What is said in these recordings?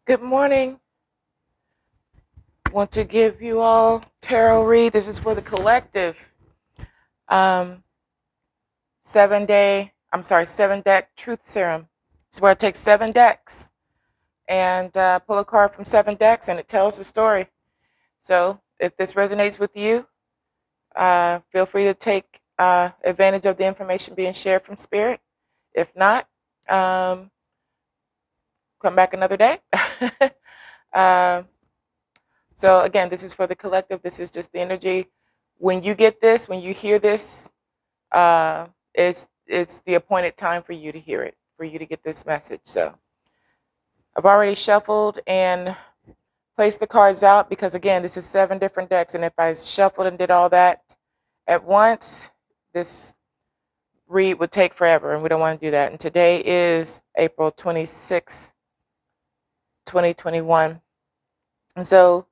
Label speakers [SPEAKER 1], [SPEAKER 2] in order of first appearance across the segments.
[SPEAKER 1] Good morning. Want to give you all tarot read. This is for the collective. Um, 7 deck truth serum. It's where I take 7 decks and pull a card from 7 decks, and it tells the story. So if this resonates with you, feel free to take advantage of the information being shared from Spirit. If not, um, come back another day. uh, So again, this is for the collective. This is just the energy. When you get this, when you hear this, it's the appointed time for you to hear it, for you to get this message. So I've already shuffled and placed the cards out because again, this is 7 different decks, and if I shuffled and did all that at once, this read would take forever, and we don't want to do that. And today is April 26, 2021, and so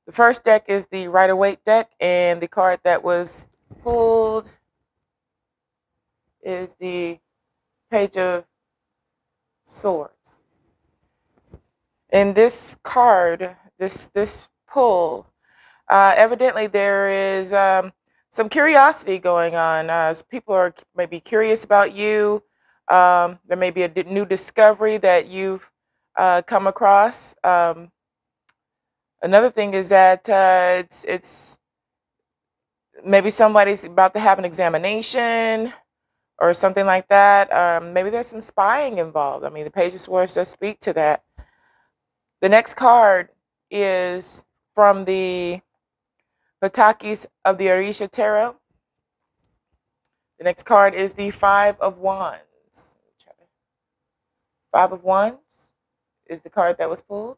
[SPEAKER 1] the first deck is the Rider-Waite deck, and the card that was pulled is the Page of Swords. In this card, this pull, evidently there is some curiosity going on. People are maybe curious about you. There may be a new discovery that you've come across. Another thing is that it's maybe somebody's about to have an examination or something like that. Maybe there's some spying involved. I mean, the Page of Swords does speak to that. The next card is from the Patakis of the Orisha Tarot. The next card is the Five of Wands. Five of Wands is the card that was pulled.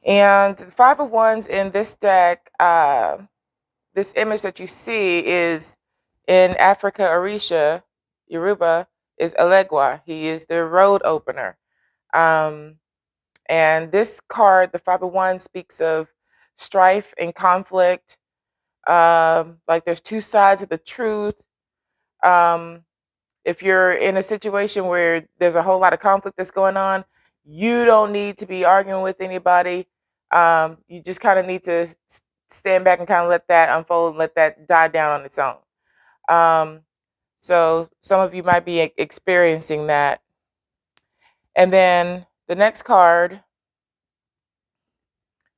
[SPEAKER 1] And the Five of Wands in this deck, this image that you see is in Africa, Orisha, Yoruba, is Elegua. He is the road opener. And this card, the Five of Wands, speaks of strife and conflict. Like there's two sides of the truth. Um, if you're in a situation where there's a whole lot of conflict that's going on, you don't need to be arguing with anybody. You just kind of need to stand back and kind of let that unfold and let that die down on its own. So some of you might be experiencing that. And then the next card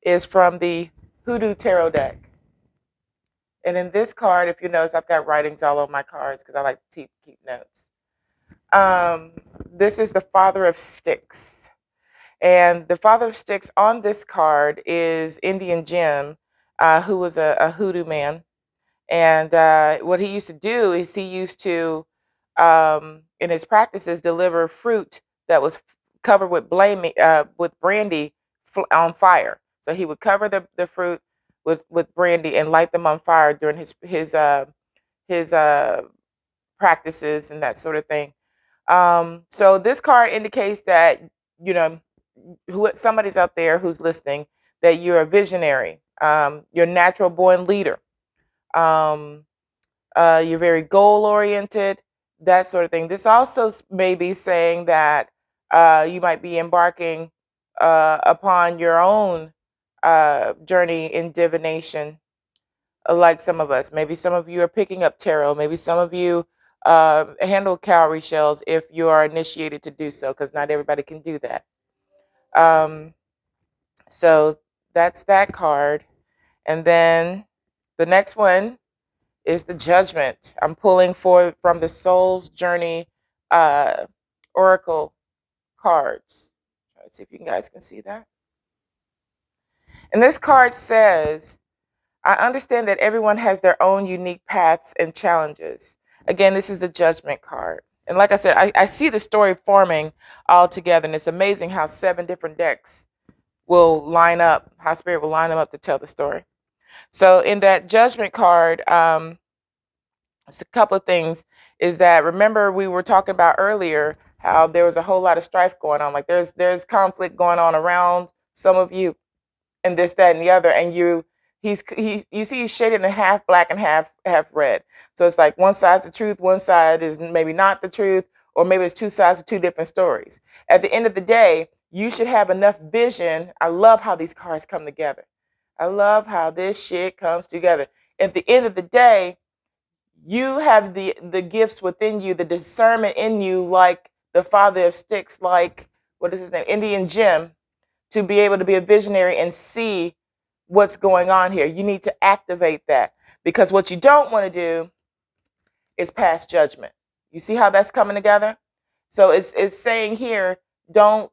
[SPEAKER 1] is from the Hoodoo Tarot deck. And in this card, if you notice, I've got writings all over my cards because I like to keep notes. This is the Father of Sticks. And the Father of Sticks on this card is Indian Jim, who was a hoodoo man. And what he used to do is he used to, in his practices, deliver fruit that was covered with brandy on fire. So he would cover the fruit with brandy and light them on fire during his practices and that sort of thing. So this card indicates that you know somebody's out there who's listening, that you're a visionary, you're a natural born leader. Um, you're very goal oriented, that sort of thing. This also may be saying that you might be embarking upon your own journey in divination, like some of us. Maybe some of you are picking up tarot. Maybe some of you handle cowrie shells if you are initiated to do so, because not everybody can do that. Um, so that's that card. And then the next one is the Judgment. I'm pulling from the Soul's Journey Oracle cards. Let's see if you guys can see that. And this card says, I understand that everyone has their own unique paths and challenges. Again, this is the Judgment card. And like I said, I see the story forming all together, and it's amazing how 7 different decks will line up, how Spirit will line them up to tell the story. So in that Judgment card, it's a couple of things. Is that, remember we were talking about earlier how there was a whole lot of strife going on. Like there's conflict going on around some of you, and this, that, and the other, and you see he's shaded in half black and half red. So it's like one side's the truth, one side is maybe not the truth, or maybe it's two sides of two different stories. At the end of the day, you should have enough vision. I love how these cards come together. I love how this shit comes together. At the end of the day, you have the gifts within you, the discernment in you, like the father of sticks, like, what is his name, Indian Jim, to be able to be a visionary and see what's going on here. You need to activate that, because what you don't want to do is pass judgment. You see how that's coming together? So it's saying here, don't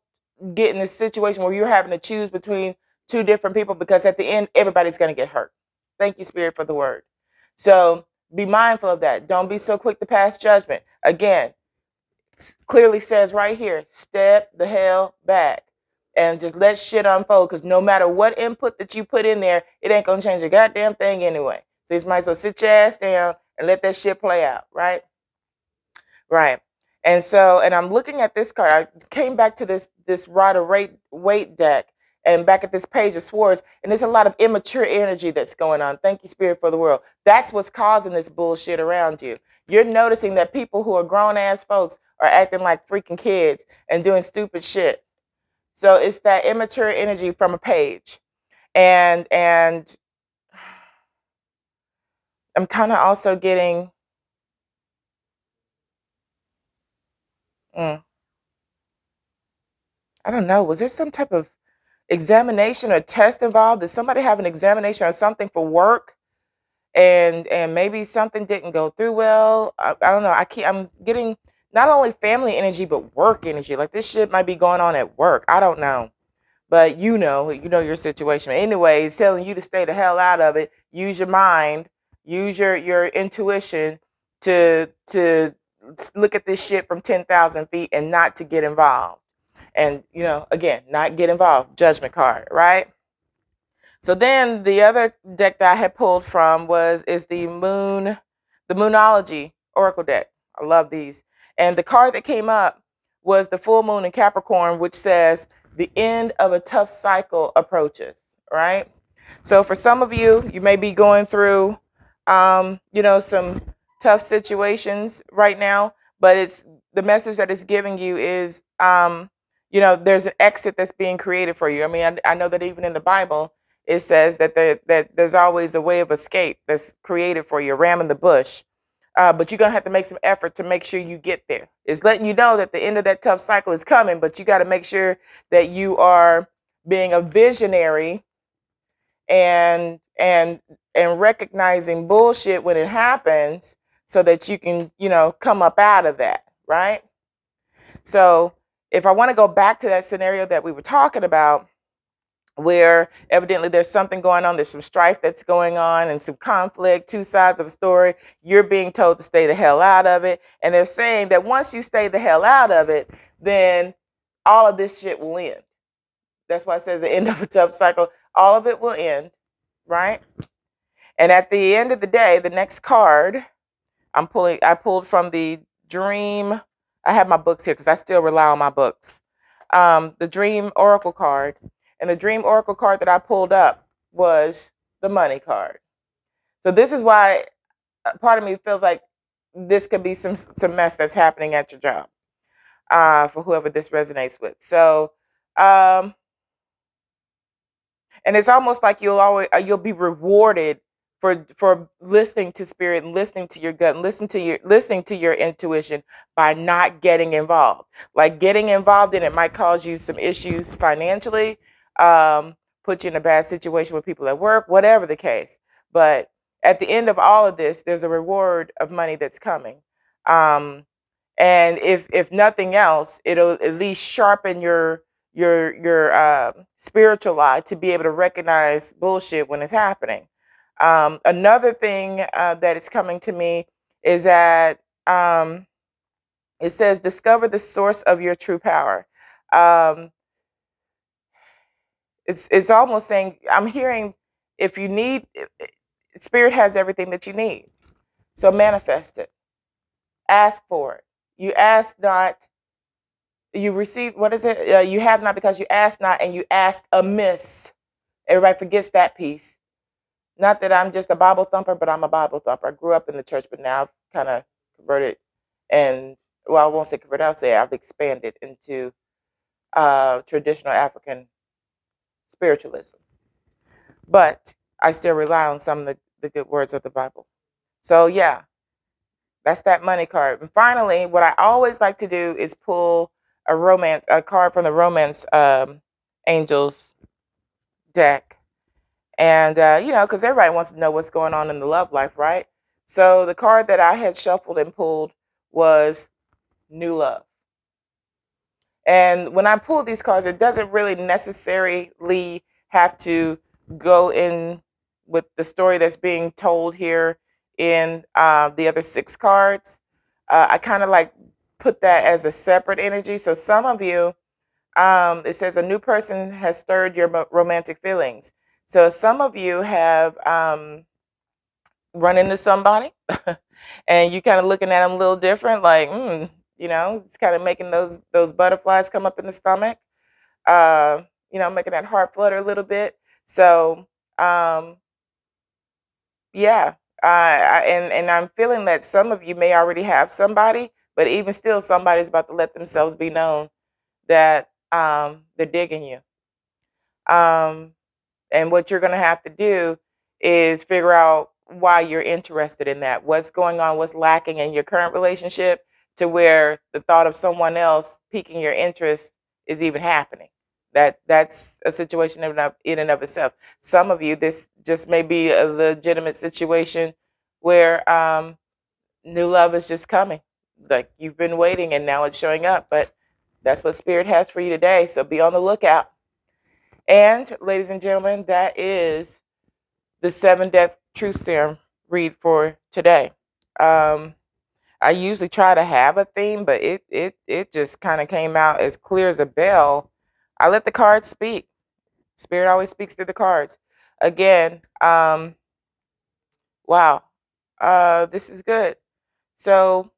[SPEAKER 1] get in a situation where you're having to choose between two different people, because at the end, everybody's going to get hurt. Thank you, Spirit, for the word. So be mindful of that. Don't be so quick to pass judgment. Again, clearly says right here, step the hell back and just let shit unfold, because no matter what input that you put in there, it ain't going to change a goddamn thing anyway. So you might as well sit your ass down and let that shit play out, right? Right. And so, and I'm looking at this card. I came back to this Rider Waite deck and back at this page of swords, and there's a lot of immature energy that's going on. Thank you, Spirit, for the world. That's what's causing this bullshit around you. You're noticing that people who are grown ass folks are acting like freaking kids and doing stupid shit. So it's that immature energy from a page. And I'm kind of also getting I don't know, was there some type of examination or test involved? Did somebody have an examination or something for work, and maybe something didn't go through well? I don't know. I'm getting not only family energy but work energy. Like this shit might be going on at work. I don't know. But you know your situation. Anyway, it's telling you to stay the hell out of it. Use your mind, use your intuition to look at this shit from 10,000 feet and not to get involved. And again, not get involved. Judgment card, right? So then the other deck that I had pulled from is the Moonology Oracle deck. I love these. And the card that came up was the full moon in Capricorn, which says the end of a tough cycle approaches, right? So for some of you, you may be going through, some tough situations right now, but it's the message that it's giving you is, there's an exit that's being created for you. I mean, I know that even in the Bible, it says that there's always a way of escape that's created for you, a ram in the bush. But you're going to have to make some effort to make sure you get there. It's letting you know that the end of that tough cycle is coming, but you got to make sure that you are being a visionary and recognizing bullshit when it happens so that you can, come up out of that, right? So if I want to go back to that scenario that we were talking about, where evidently there's something going on, there's some strife that's going on and some conflict, two sides of a story, you're being told to stay the hell out of it. And they're saying that once you stay the hell out of it, then all of this shit will end. That's why it says the end of a tough cycle. All of it will end, right? And at the end of the day, the next card I pulled from the Dream. I have my books here because I still rely on my books. The Dream Oracle card. And the Dream Oracle card that I pulled up was the Money card. So this is why part of me feels like this could be some mess that's happening at your job, for whoever this resonates with. So, and it's almost like you'll be rewarded for listening to spirit and listening to your gut and listening to your intuition by not getting involved. Like getting involved in it might cause you some issues financially, put you in a bad situation with people at work, whatever the case. But at the end of all of this, there's a reward of money that's coming. And if nothing else, it'll at least sharpen your spiritual eye to be able to recognize bullshit when it's happening. Another thing that is coming to me is that it says, discover the source of your true power. It's almost saying, I'm hearing, if you need, spirit has everything that you need. So manifest it. Ask for it. You ask not, you receive, what is it? You have not because you ask not, and you ask amiss. Everybody forgets that piece. Not that I'm just a Bible thumper, but I'm a Bible thumper. I grew up in the church, but now I've kind of converted and well, I won't say converted, I'll say I've expanded into traditional African spiritualism. But I still rely on some of the good words of the Bible. So yeah, that's that money card. And finally, what I always like to do is pull a card from the romance angels deck. And because everybody wants to know what's going on in the love life, right? So the card that I had shuffled and pulled was new love. And when I pull these cards, it doesn't really necessarily have to go in with the story that's being told here in the other 6 cards. I kind of like put that as a separate energy. So some of you, it says a new person has stirred your romantic feelings. So some of you have run into somebody and you kind of looking at them a little different, like, it's kind of making those butterflies come up in the stomach, making that heart flutter a little bit. So, yeah, and I'm feeling that some of you may already have somebody, but even still, somebody's about to let themselves be known that they're digging you. And what you're going to have to do is figure out why you're interested in that. What's going on, what's lacking in your current relationship to where the thought of someone else piquing your interest is even happening. That's a situation in and of itself. Some of you, this just may be a legitimate situation where new love is just coming. Like you've been waiting and now it's showing up. But that's what Spirit has for you today. So be on the lookout. And ladies and gentlemen, that is the 7 Death Truth Serum read for today. I usually try to have a theme, but it just kind of came out as clear as a bell. I let the cards speak. Spirit always speaks through the cards. Again, wow, this is good. So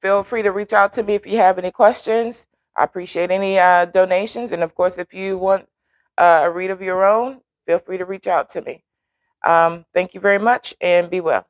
[SPEAKER 1] feel free to reach out to me if you have any questions. I appreciate any donations. And of course, if you want a read of your own, feel free to reach out to me. Thank you very much and be well.